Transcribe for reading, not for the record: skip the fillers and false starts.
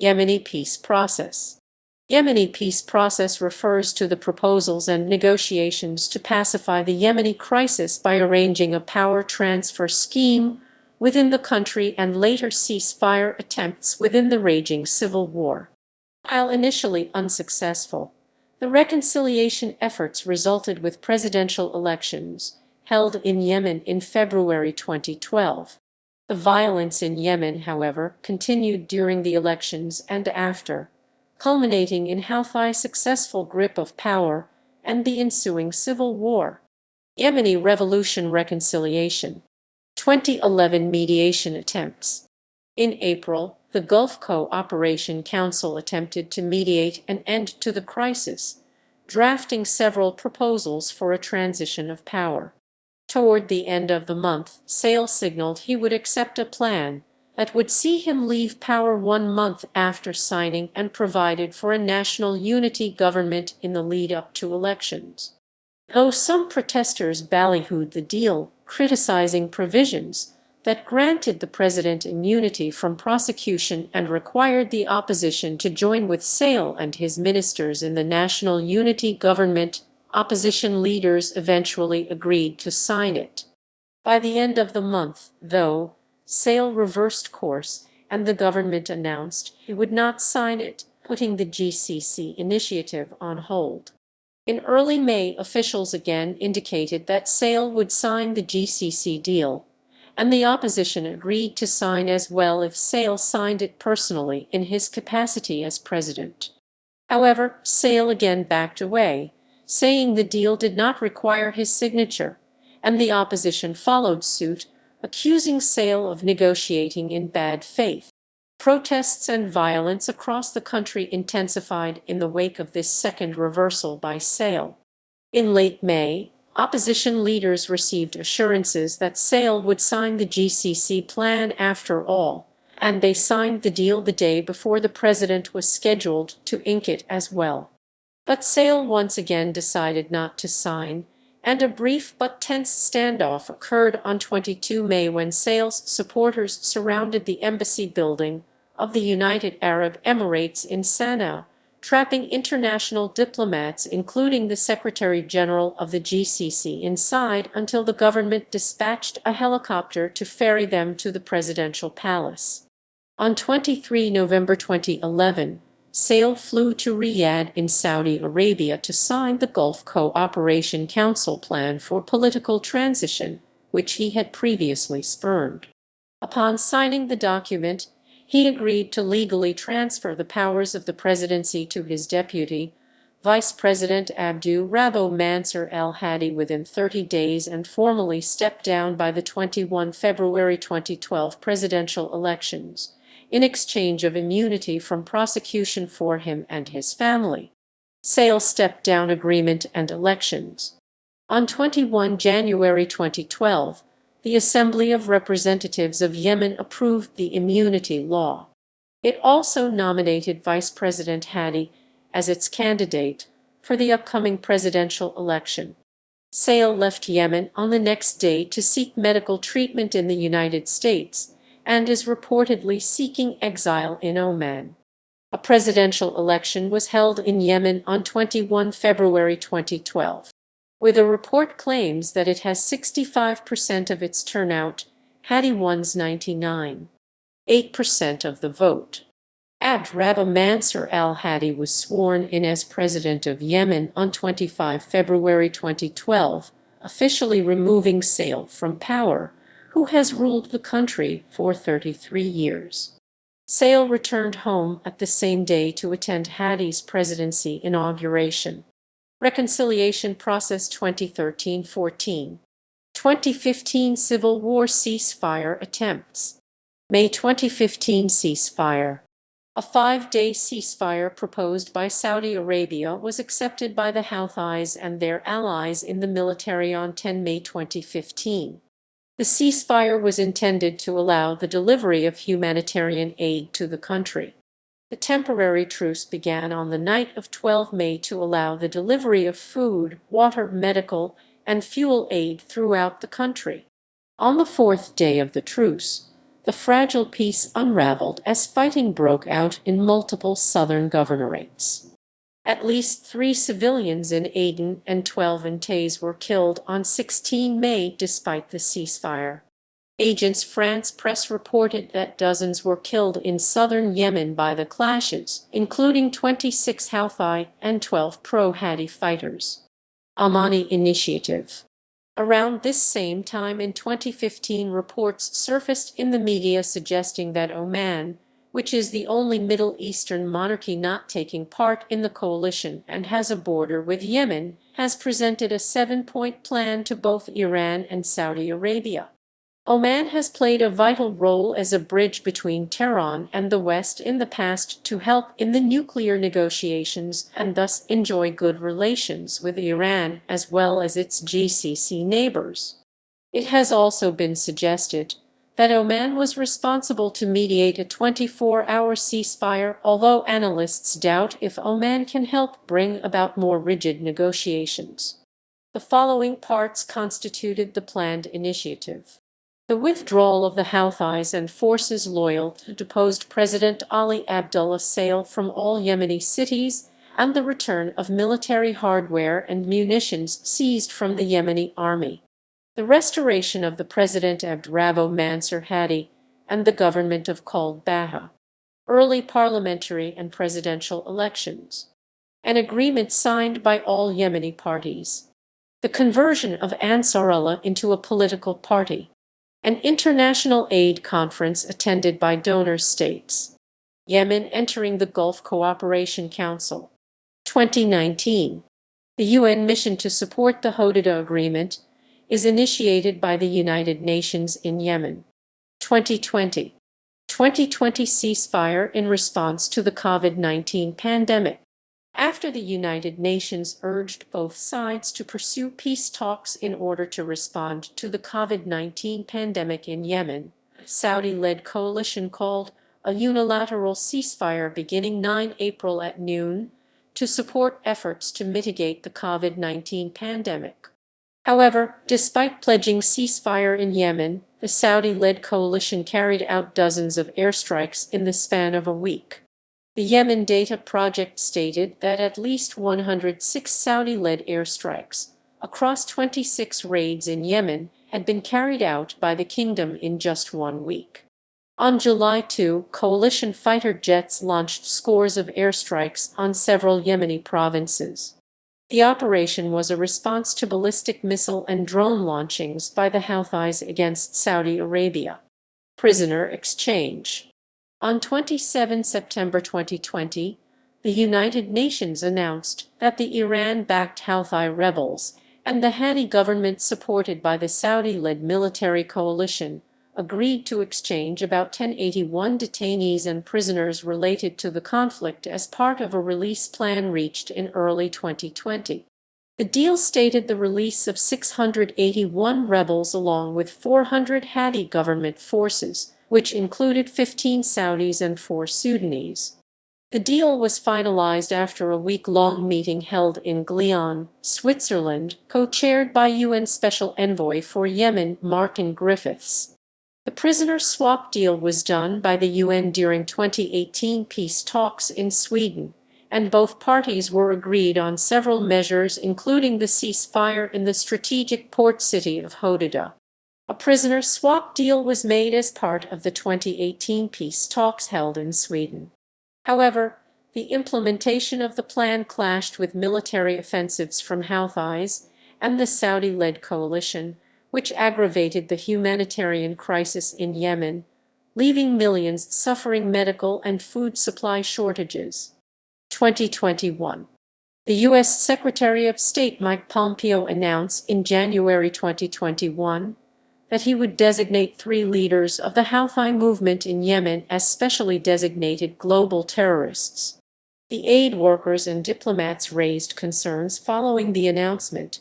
Yemeni peace process. Yemeni peace process refers to the proposals and negotiations to pacify the Yemeni crisis by arranging a power transfer scheme within the country and later ceasefire attempts within the raging civil war. While initially unsuccessful, the reconciliation efforts resulted with presidential elections held in Yemen in February 2012. The violence in Yemen, however, continued during the elections and after, culminating in Houthi successful grip of power and the ensuing civil war. Yemeni Revolution Reconciliation. 2011 mediation attempts. In April, the Gulf Cooperation Council attempted to mediate an end to the crisis, drafting several proposals for a transition of power. Toward the end of the month, Sale signaled he would accept a plan that would see him leave power 1 month after signing and provided for a national unity government in the lead-up to elections. Though some protesters ballyhooed the deal, criticizing provisions that granted the president immunity from prosecution and required the opposition to join with Sale and his ministers in the national unity government, opposition leaders eventually agreed to sign it. By the end of the month, though, Sale reversed course and the government announced it would not sign it, putting the GCC initiative on hold. In early May, officials again indicated that Sale would sign the GCC deal, and the opposition agreed to sign as well if Sale signed it personally in his capacity as president. However, Sale again backed away, saying the deal did not require his signature, and the opposition followed suit, accusing Sale of negotiating in bad faith. Protests and violence across the country intensified in the wake of this second reversal by Sale. In late May, opposition leaders received assurances that Sale would sign the GCC plan after all, and they signed the deal the day before the president was scheduled to ink it as well. But Sale once again decided not to sign, and a brief but tense standoff occurred on 22 May when Sale's supporters surrounded the embassy building of the United Arab Emirates in Sana'a, trapping international diplomats including the Secretary General of the GCC inside until the government dispatched a helicopter to ferry them to the presidential palace. On 23 November 2011, Sale flew to Riyadh in Saudi Arabia to sign the Gulf Cooperation Council plan for political transition, which he had previously spurned. Upon signing the document, he agreed to legally transfer the powers of the presidency to his deputy, Vice President Abdu Rabbo Mansur al-Hadi within 30 days and formally stepped down by the 21 February 2012 presidential elections, in exchange of immunity from prosecution for him and his family. Sale stepped down agreement and elections. On 21 January 2012, the Assembly of Representatives of Yemen approved the immunity law. It also nominated Vice President Hadi as its candidate for the upcoming presidential election. Sale left Yemen on the next day to seek medical treatment in the United States and is reportedly seeking exile in Oman. A presidential election was held in Yemen on 21 February 2012. With a report claims that it has 65% of its turnout, Hadi won 99.8% of the vote. Abd Rabba Mansur al-Hadi was sworn in as president of Yemen on 25 February 2012, officially removing Sale from power, who has ruled the country for 33 years. Sale returned home at the same day to attend Hadi's presidency inauguration. Reconciliation Process 2013-14. 2015 Civil War Ceasefire Attempts. May 2015 Ceasefire. A 5-day ceasefire proposed by Saudi Arabia was accepted by the Houthis and their allies in the military on 10 May 2015. The ceasefire was intended to allow the delivery of humanitarian aid to the country. The temporary truce began on the night of 12 May to allow the delivery of food, water, medical, and fuel aid throughout the country. On the fourth day of the truce, the fragile peace unraveled as fighting broke out in multiple southern governorates. At least 3 civilians in Aden and 12 in Taiz were killed on 16 May despite the ceasefire. Agence France Presse reported that dozens were killed in southern Yemen by the clashes, including 26 Houthi and 12 pro-Houthi fighters. Yemeni Initiative. Around this same time in 2015, reports surfaced in the media suggesting that Oman, which is the only Middle Eastern monarchy not taking part in the coalition and has a border with Yemen, has presented a 7-point plan to both Iran and Saudi Arabia. Oman has played a vital role as a bridge between Tehran and the West in the past to help in the nuclear negotiations and thus enjoy good relations with Iran as well as its GCC neighbors. It has also been suggested that Oman was responsible to mediate a 24-hour ceasefire, although analysts doubt if Oman can help bring about more rigid negotiations. The following parts constituted the planned initiative: the withdrawal of the Houthis and forces loyal to deposed President Ali Abdullah Saleh from all Yemeni cities, and the return of military hardware and munitions seized from the Yemeni army. The restoration of the President Abdrabbo Mansur Hadi and the government of Kald Baha. Early parliamentary and presidential elections. An agreement signed by all Yemeni parties. The conversion of Ansarullah into a political party. An international aid conference attended by donor states. Yemen entering the Gulf Cooperation Council. 2019. The UN mission to support the Houthi Agreement is initiated by the United Nations in Yemen. 2020. 2020 ceasefire in response to the COVID-19 pandemic. After the United Nations urged both sides to pursue peace talks in order to respond to the COVID-19 pandemic in Yemen, a Saudi-led coalition called a unilateral ceasefire beginning 9 April at noon to support efforts to mitigate the COVID-19 pandemic. However, despite pledging ceasefire in Yemen, the Saudi-led coalition carried out dozens of airstrikes in the span of a week. The Yemen Data Project stated that at least 106 Saudi-led airstrikes across 26 raids in Yemen had been carried out by the kingdom in just 1 week. On July 2, coalition fighter jets launched scores of airstrikes on several Yemeni provinces. The operation was a response to ballistic missile and drone launchings by the Houthis against Saudi Arabia. Prisoner exchange. On 27 September 2020, the United Nations announced that the Iran-backed Houthi rebels and the Hadi government supported by the Saudi-led military coalition agreed to exchange about 1081 detainees and prisoners related to the conflict as part of a release plan reached in early 2020. The deal stated the release of 681 rebels along with 400 Hadi government forces, which included 15 Saudis and 4 Sudanese. The deal was finalized after a week-long meeting held in Guyana, Switzerland, co-chaired by UN Special Envoy for Yemen, Martin Griffiths. The prisoner swap deal was done by the UN during 2018 peace talks in Sweden, and both parties were agreed on several measures including the ceasefire in the strategic port city of Houthi. A prisoner swap deal was made as part of the 2018 peace talks held in Sweden. However, the implementation of the plan clashed with military offensives from Houthis and the Saudi-led coalition, which aggravated the humanitarian crisis in Yemen, leaving millions suffering medical and food supply shortages. 2021. The U.S. Secretary of State Mike Pompeo announced in January 2021 that he would designate 3 leaders of the Houthi movement in Yemen as specially designated global terrorists. The aid workers and diplomats raised concerns following the announcement,